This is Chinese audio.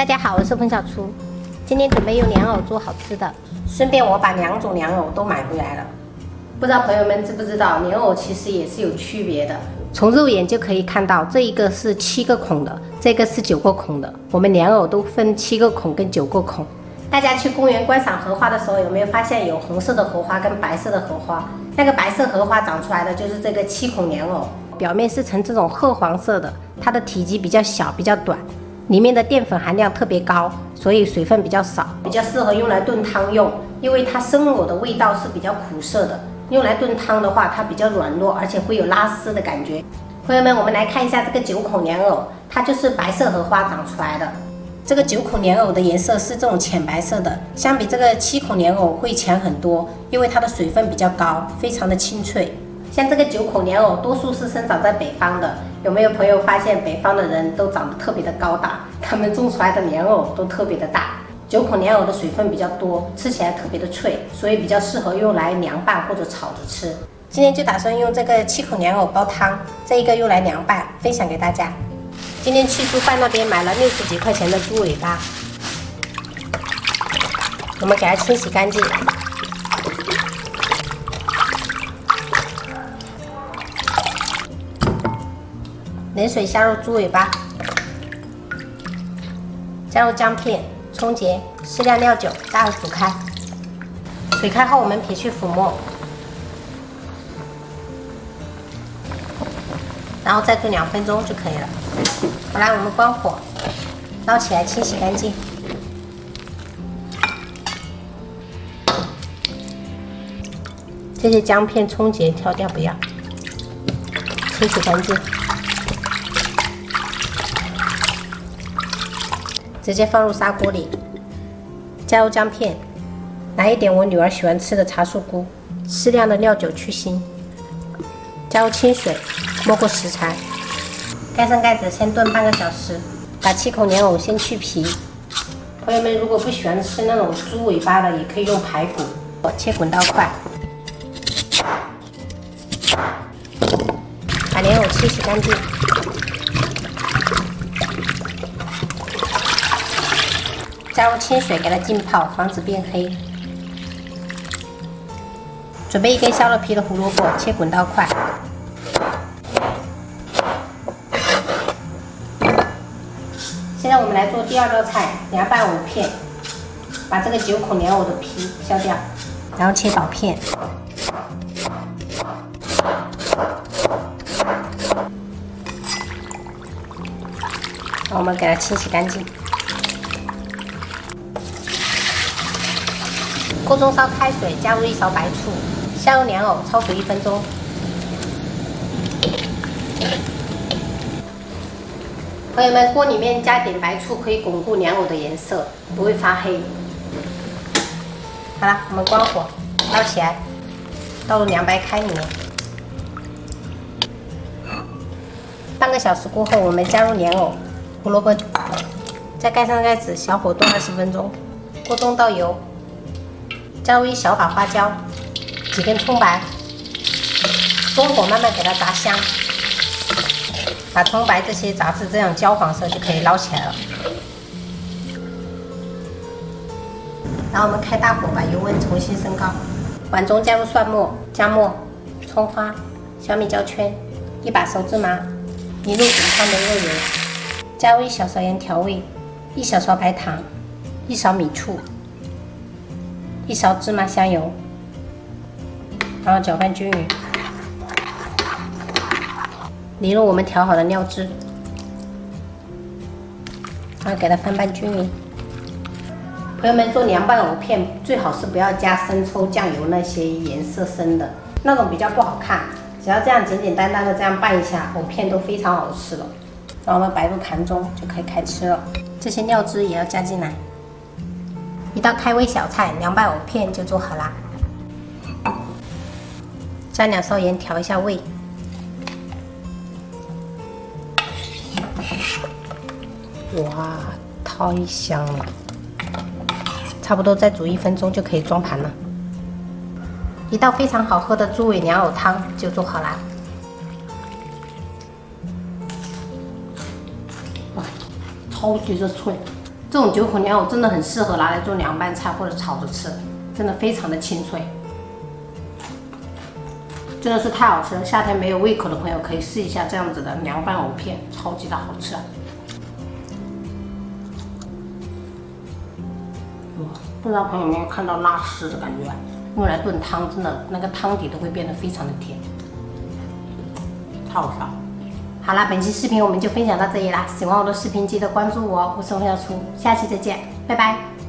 大家好，我是冯小厨，今天准备用莲藕做好吃的，顺便我把2种莲藕都买回来了。不知道朋友们知不知道，莲藕其实也是有区别的。从肉眼就可以看到，这一个是7个孔的，这个是9个孔的。我们莲藕都分7个孔跟9个孔。大家去公园观赏荷花的时候，有没有发现有红色的荷花跟白色的荷花？那个白色荷花长出来的就是这个7孔莲藕，表面是呈这种褐黄色的，它的体积比较小，比较短。里面的淀粉含量特别高，所以水分比较少，比较适合用来炖汤用。因为它生藕的味道是比较苦涩的，用来炖汤的话，它比较软糯，而且会有拉丝的感觉。朋友们，我们来看一下这个9孔莲藕，它就是白色荷花长出来的。这个9孔莲藕的颜色是这种浅白色的，相比这个7孔莲藕会浅很多，因为它的水分比较高，非常的清脆。像这个9孔莲藕，多数是生长在北方的。有没有朋友发现北方的人都长得特别的高大？他们种出来的莲藕都特别的大。9孔莲藕的水分比较多，吃起来特别的脆，所以比较适合用来凉拌或者炒着吃。今天就打算用这个7孔莲藕煲汤，这一个用来凉拌，分享给大家。今天去猪贩那边买了60几块钱的猪尾巴，我们给它清洗干净。冷水下入猪尾巴，加入姜片、葱节、适量料酒，大火煮开。水开后，我们撇去浮沫，然后再煮2分钟就可以了。好啦，我们关火，捞起来清洗干净。这些姜片、葱节挑掉不要，清洗干净。直接放入砂锅里，加入姜片，来一点我女儿喜欢吃的茶树菇，适量的料酒去腥，加入清水，没过食材，盖上盖子先炖半个小时。把7孔莲藕先去皮。朋友们如果不喜欢吃那种猪尾巴的，也可以用排骨，切滚刀块。把莲藕清洗干净。加入清水给它浸泡，防止变黑。准备1根削了皮的胡萝卜，切滚刀块。现在我们来做第2道菜，凉拌藕片。把这个9孔莲藕的皮削掉，然后切薄片。我们给它清洗干净。锅中烧开水，加入1勺白醋，下入莲藕，焯煮1分钟。朋友们，锅里面加点白醋可以巩固莲藕的颜色，不会发黑。好了，我们关火，捞起来，倒入凉白开里面。半个小时过后，我们加入莲藕、胡萝卜，再盖上盖子，小火炖20分钟。锅中倒油。加入1小把花椒，几根葱白，中火慢慢给它炸香，把葱白这些炸至这样焦黄色就可以捞起来了。然后我们开大火，把油温重新升高，碗中加入蒜末、姜末、葱花、小米椒圈、1把熟芝麻，1入滚烫的热油，加入1小勺盐调味，1小勺白糖，1勺米醋。1勺芝麻香油，然后搅拌均匀，淋入我们调好的料汁，然后给它翻拌均匀。朋友们，做凉拌藕片最好是不要加生抽、酱油那些颜色深的，那种比较不好看。只要这样简简单单的这样拌一下，藕片都非常好吃了。然后我们摆入盘中就可以开吃了。这些料汁也要加进来。一道开胃小菜，凉拌藕片就做好啦。加2勺盐调一下味。哇，太香了！差不多再煮1分钟就可以装盘了。一道非常好喝的猪尾莲藕汤就做好啦。哇，超级的脆，这种9口莲藕真的很适合拿来做凉拌菜或者炒着吃，真的非常的清脆，真的是太好吃了。夏天没有胃口的朋友可以试一下这样子的凉拌藕片，超级的好吃。不知道朋友有没有看到拉丝的感觉？用来炖汤，真的那个汤底都会变得非常的甜，太好吃了。好啦，本期视频我们就分享到这里啦，喜欢我的视频记得关注我，我是洪小厨，下期再见，拜拜。